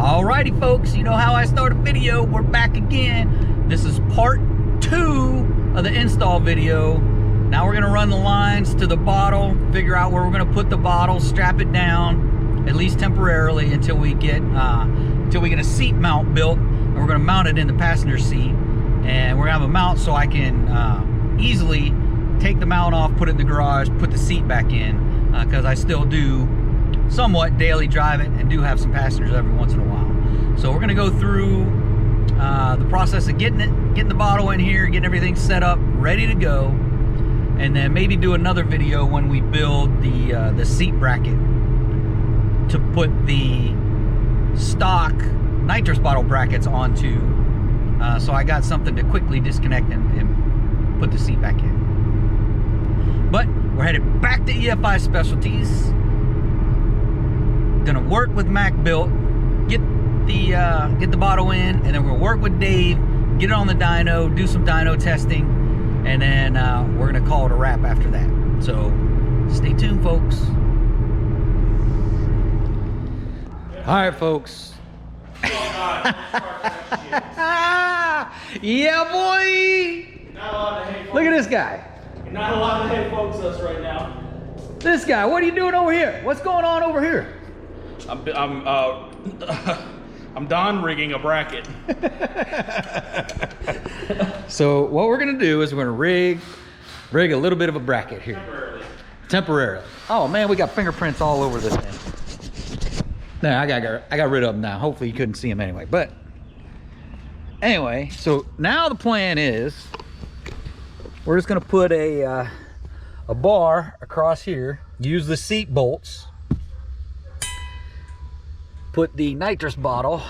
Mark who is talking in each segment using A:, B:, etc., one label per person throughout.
A: Alrighty folks, you know how I start a video. We're back again. This is part 2 of the install video. Now we're gonna run the lines to the bottle, figure out where we're gonna put the bottle, strap it down, at least temporarily until we get a seat mount built, and we're gonna mount it in the passenger seat. And we're gonna have a mount so I can easily take the mount off, put it in the garage, put the seat back in, because I still do somewhat daily drive it and do have some passengers every once in a while. So we're gonna go through the process of getting the bottle in here, getting everything set up, ready to go, and then maybe do another video when we build the seat bracket to put the stock nitrous bottle brackets onto. So I got something to quickly disconnect and put the seat back in. But we're headed back to EFI Specialties. Gonna work with Mac Built, get the bottle in, and then we're gonna work with Dave, get it on the dyno, do some dyno testing, and then we're gonna call it a wrap after that. So stay tuned, folks. All right, folks. Yeah, boy.
B: Not allowed to hate folks.
A: Look at this guy.
B: You're not allowed to hate folks us right now.
A: This guy, what are you doing over here? What's going on over here?
B: I'm Don rigging a bracket.
A: So what we're gonna do is we're gonna rig a little bit of a bracket here. Temporarily. Oh man, we got fingerprints all over this thing. There, I got rid of them now. Hopefully you couldn't see them anyway. But anyway, so now the plan is we're just gonna put a bar across here, use the seat bolts, put the nitrous bottle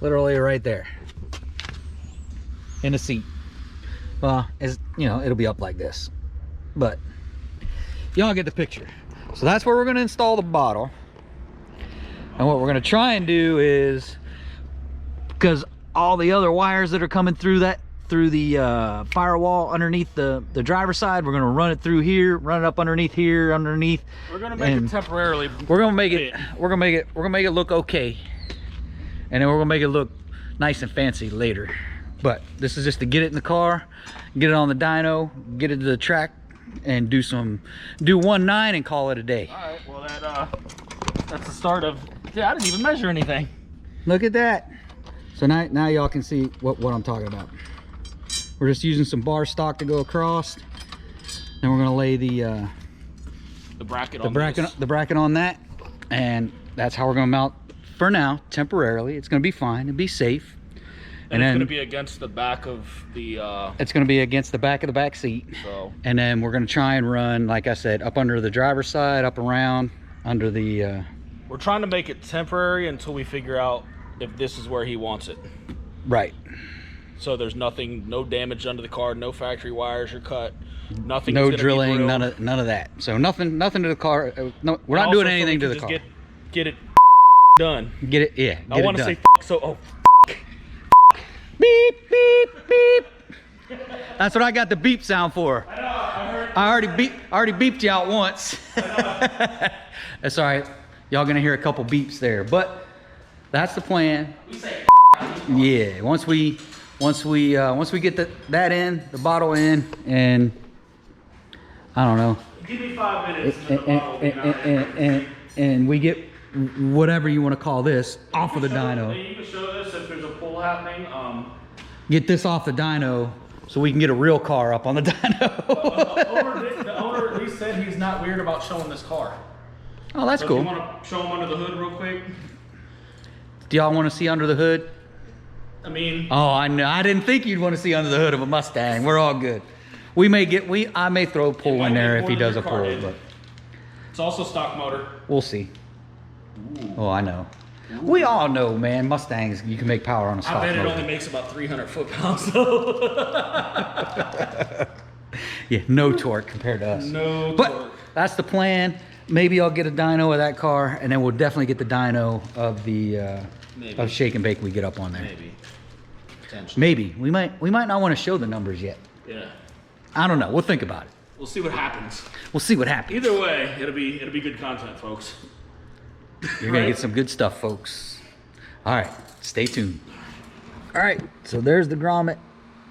A: literally right there in the seat. Well, as you know, it'll be up like this, but y'all get the picture. So that's where we're going to install the bottle. And what we're going to try and do is, because all the other wires that are coming through the firewall underneath the driver's side, we're going to run it through here, run it up underneath here, underneath.
B: We're going to make it temporarily.
A: We're going to make it look okay. And then we're going to make it look nice and fancy later. But this is just to get it in the car, get it on the dyno, get it to the track, and do 1.9 and call it a day.
B: All right, well that's the start of, yeah, I didn't even measure anything.
A: Look at that. So now y'all can see what I'm talking about. We're just using some bar stock to go across. Then we're gonna lay the bracket on that, and that's how we're gonna mount for now, temporarily. It's gonna be fine and be safe.
B: And it's gonna be against the back of the.
A: It's gonna be against the back of the back seat.
B: So.
A: And then we're gonna try and run, like I said, up under the driver's side, up around under the.
B: We're trying to make it temporary until we figure out if this is where he wants it.
A: Right.
B: So there's nothing, no damage under the car, no factory wires are cut, nothing.
A: No drilling, none of that. So nothing to the car. No, we're not doing anything to the car.
B: Get it done.
A: Get it, yeah.
B: I want to say so. Oh.
A: Beep beep beep. That's what I got the beep sound for.
B: I know. I heard.
A: I already beeped you out once. That's all right. Y'all gonna hear a couple beeps there, but that's the plan.
B: We say.
A: Yeah. Once we get that in, the bottle in, and I don't know.
B: Give me 5 minutes.
A: And we get whatever you want to call this off of the dyno.
B: You can show this if there's a pull happening.
A: Get this off the dyno so we can get a real car up on the dyno.
B: The owner at least said he's not weird about showing this car.
A: Oh, that's cool.
B: You want to show him under the hood real quick?
A: Do y'all want to see under the hood?
B: I mean.
A: Oh, I know. I didn't think you'd want to see under the hood of a Mustang. We're all good. I may throw a pull in there if he does a pull, but
B: it's also stock motor.
A: We'll see.
B: Ooh.
A: Oh, I know. Ooh. We all know, man. Mustangs, you can make power on a stock motor.
B: I bet it only makes about 300 foot-pounds though.
A: Yeah, no torque compared to us.
B: No
A: but
B: torque.
A: That's the plan. Maybe I'll get a dyno of that car, and then we'll definitely get the dyno of the of Shake and Bake we get up on there.
B: Maybe.
A: Maybe. We might not want to show the numbers yet.
B: Yeah.
A: I don't know. We'll think about it.
B: We'll see what happens.
A: We'll see what happens.
B: Either way, it'll be good content, folks.
A: You're gonna get some good stuff, folks. All right, stay tuned. All right, so there's the grommet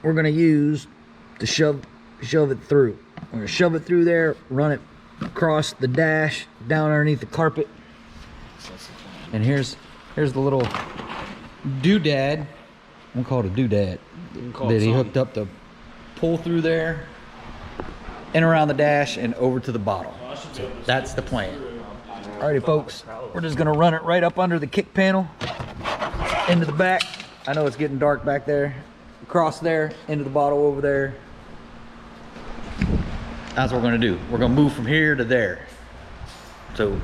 A: we're gonna use to shove it through. We're gonna shove it through there, run it across the dash, down underneath the carpet. And here's the little doodad. We'll call it a doodad that he hooked up to pull through there and around the dash and over to the bottle. So that's the plan. Alrighty, folks, we're just gonna run it right up under the kick panel, into the back. I know it's getting dark back there. Across there, into the bottle over there. That's what we're gonna do. We're gonna move from here to there. So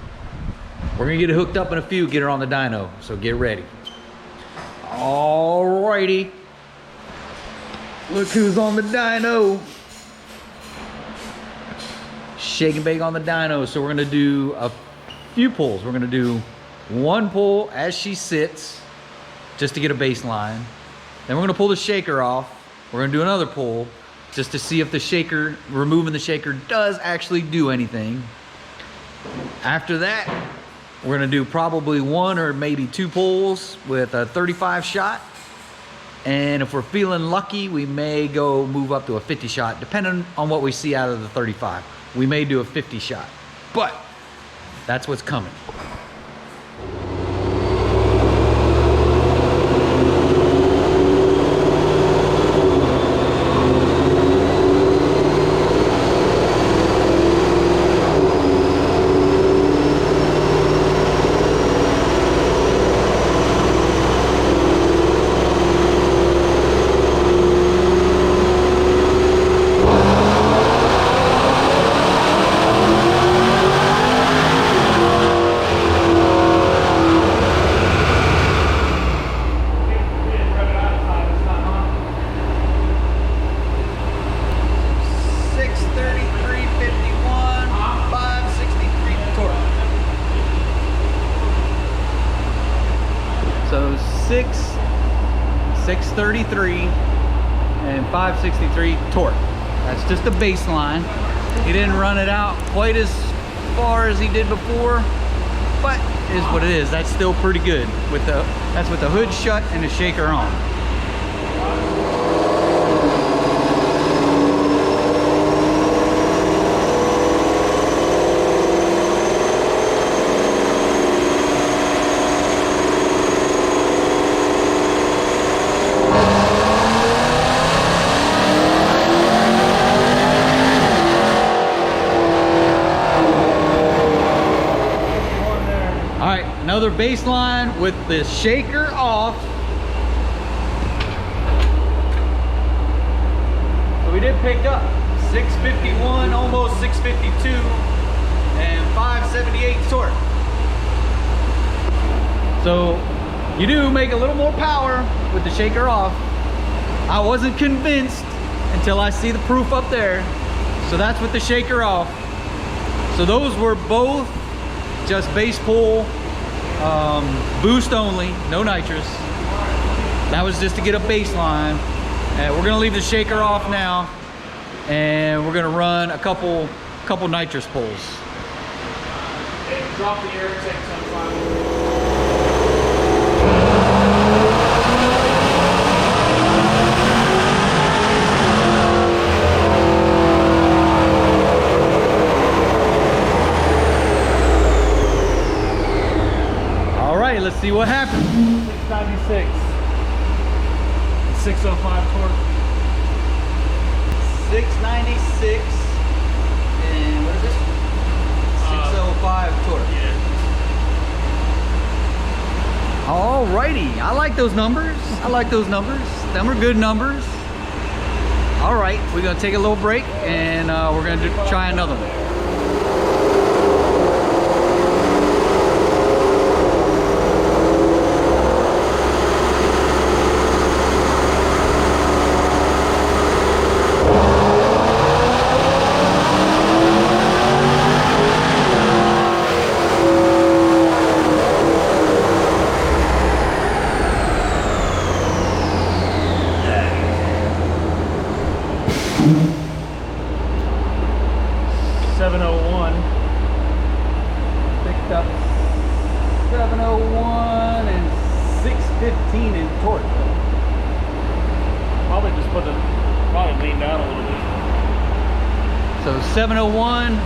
A: we're gonna get it hooked up in a few, get her on the dyno. So get ready. Alrighty. Look who's on the dyno. Shake and bake on the dyno. So we're gonna do a few pulls. We're gonna do one pull as she sits, just to get a baseline. Then we're gonna pull the shaker off. We're gonna do another pull, just to see if the shaker, removing the shaker, does actually do anything. After that, we're gonna do probably one or maybe two pulls with a 35 shot. And if we're feeling lucky, we may go move up to a 50 shot, depending on what we see out of the 35. We may do a 50 shot, but that's what's coming. So 633 and 563 torque. That's just the baseline. He didn't run it out quite as far as he did before, but it is what it is. That's still pretty good with that's with the hood shut and the shaker on. Another baseline with the shaker off. So we did pick up 651, almost 652, and 578 torque. So you do make a little more power with the shaker off. I wasn't convinced until I see the proof up there. So that's with the shaker off. So those were both just base pull, boost only, no nitrous. That was just to get a baseline. We're gonna leave the shaker off now, and we're gonna run a couple nitrous pulls.
B: Drop the air tanks on 5.
A: Let's see what happens.
B: 696. 605 torque.
A: 696. And what is it? 605 torque. Yeah. Alrighty. I like those numbers. I like those numbers. Them are good numbers. Alright, we're going to take a little break, and we're going to try another one. 701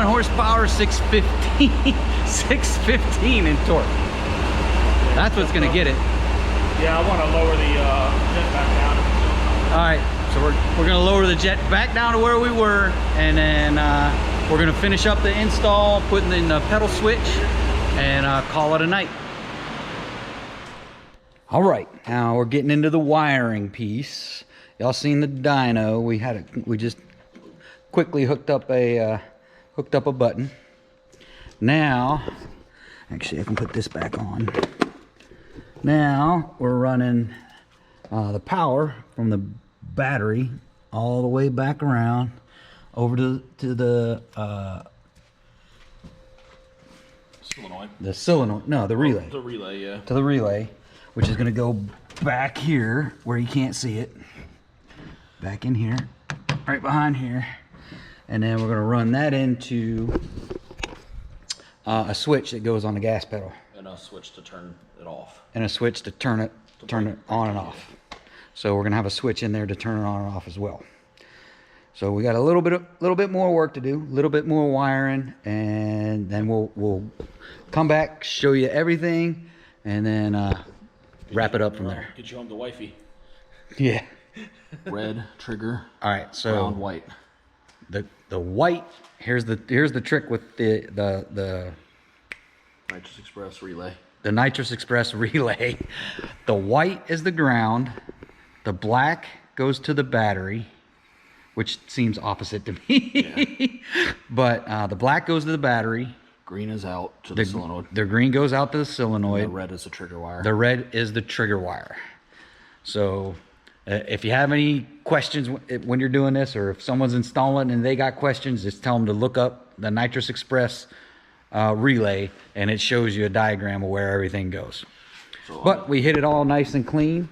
A: horsepower, 615 615 in torque. That's what's gonna get it.
B: Yeah, I want to lower the jet back down.
A: All right, so we're gonna lower the jet back down to where we were, and then we're gonna finish up the install, putting in the pedal switch, and call it a night. All right, now we're getting into the wiring piece. Y'all seen the dyno? We just quickly hooked up a button. Now, actually, I can put this back on. Now we're running the power from the battery all the way back around over to the
B: Solenoid.
A: the solenoid. No, the relay.
B: The relay, yeah.
A: To the relay, which is going to go back here where you can't see it. Back in here, right behind here, and then we're going to run that into a switch that goes on the gas pedal.
B: And a switch to turn it off.
A: And a switch to turn it on and off. So we're gonna have a switch in there to turn it on and off as well. So we got a little bit more work to do, a little bit more wiring, and then we'll come back, show you everything, and then wrap it up from there.
B: Get you home to wifey.
A: Yeah.
B: Red trigger.
A: All right. So
B: brown white.
A: The white. Here's the trick with the
B: NItrous Express relay.
A: The NItrous Express relay. The white is the ground. The black goes to the battery, which seems opposite to me. Yeah. But the black goes to the battery.
B: Green is out to the solenoid.
A: The green goes out to the solenoid.
B: And the red is the trigger wire.
A: The red is the trigger wire. So if you have any questions when you're doing this, or if someone's installing and they got questions, just tell them to look up the NItrous Express relay, and it shows you a diagram of where everything goes. So, but we hit it all nice and clean.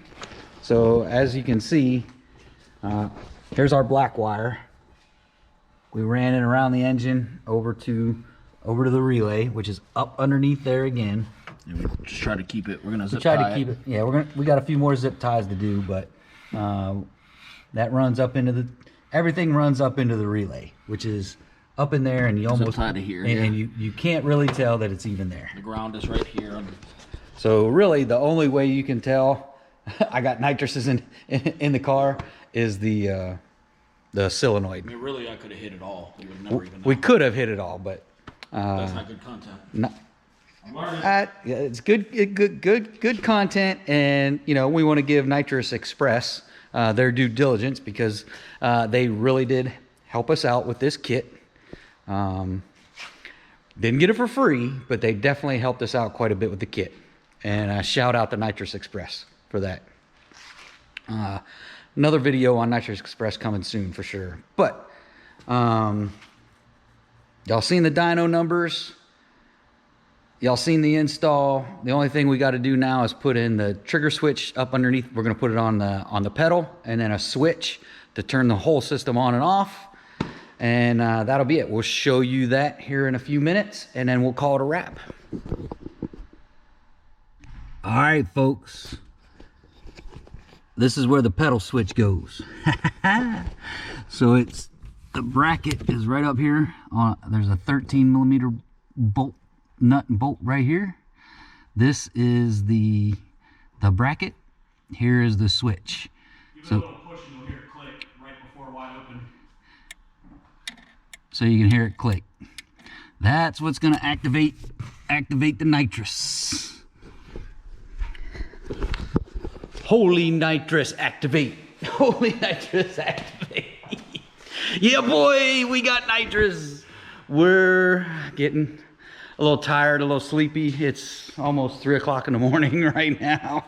A: So as you can see, here's our black wire. We ran it around the engine over to the relay, which is up underneath there again.
B: And we just try to keep it. We're gonna zip
A: try
B: tie
A: to keep it. Yeah, we got a few more zip ties to do, but that runs up into everything runs up into the relay, which is up in there, and you almost
B: zip tie to here,
A: and you can't really tell that it's even there.
B: The ground is right here.
A: So really, the only way you can tell I got nitruses in the car is the solenoid.
B: I mean, really, I could have hit it all. You would never even know.
A: We could have hit it all, but
B: that's not good content.
A: Yeah, it's good content, and we want to give NItrous Express their due diligence, because they really did help us out with this kit. Didn't get it for free, but they definitely helped us out quite a bit with the kit. And shout out to NItrous Express for that. Another video on NItrous Express coming soon for sure. But y'all seen the dyno numbers. Y'all seen the install. The only thing we got to do now is put in the trigger switch up underneath. We're going to put it on the pedal, and then a switch to turn the whole system on and off. And that'll be it. We'll show you that here in a few minutes, and then we'll call it a wrap. All right, folks. This is where the pedal switch goes. So the bracket is right up here. There's a 13mm bolt, nut and bolt right here. This is the bracket. Here is the switch.
C: Give it a little push and you'll hear it click right before wide open.
A: So you can hear it click. That's what's going to activate the nitrous. Holy nitrous activate. Holy nitrous activate. Yeah, boy, we got nitrous. We're getting a little tired, a little sleepy. It's almost 3 o'clock in the morning right now.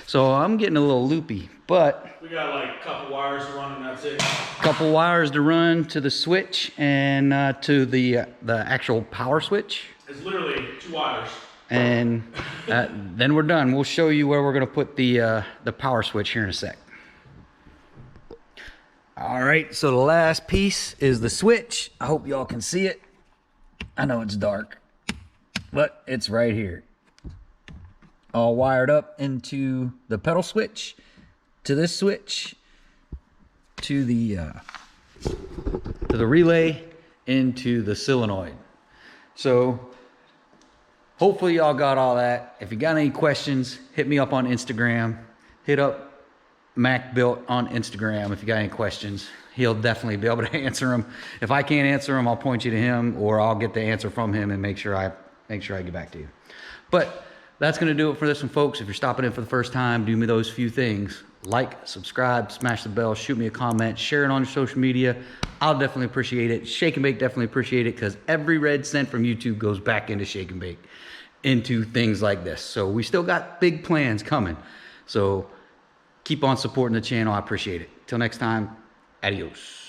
A: So I'm getting a little loopy, but
B: we got like a couple wires to run, and that's it.
A: Couple wires to run to the switch and to the actual power switch.
B: It's literally 2 wires.
A: And then we're done. We'll show you where we're going to put the power switch here in a sec. All right, so the last piece is the switch. I hope y'all can see it. I know it's dark, but it's right here. All wired up into the pedal switch, to this switch, to the to the relay into the solenoid. So hopefully y'all got all that. If you got any questions, hit me up on Instagram. Hit up Mac Built on Instagram if you got any questions. He'll definitely be able to answer them. If I can't answer them, I'll point you to him, or I'll get the answer from him and make sure I get back to you. But that's gonna do it for this one, folks. If you're stopping in for the first time, do me those few things. Like, subscribe, smash the bell, shoot me a comment, share it on your social media. I'll definitely appreciate it. Shake and Bake definitely appreciate it, because every red cent from YouTube goes back into Shake and Bake, into things like this. So we still got big plans coming. So keep on supporting the channel. I appreciate it. Till next time, adios.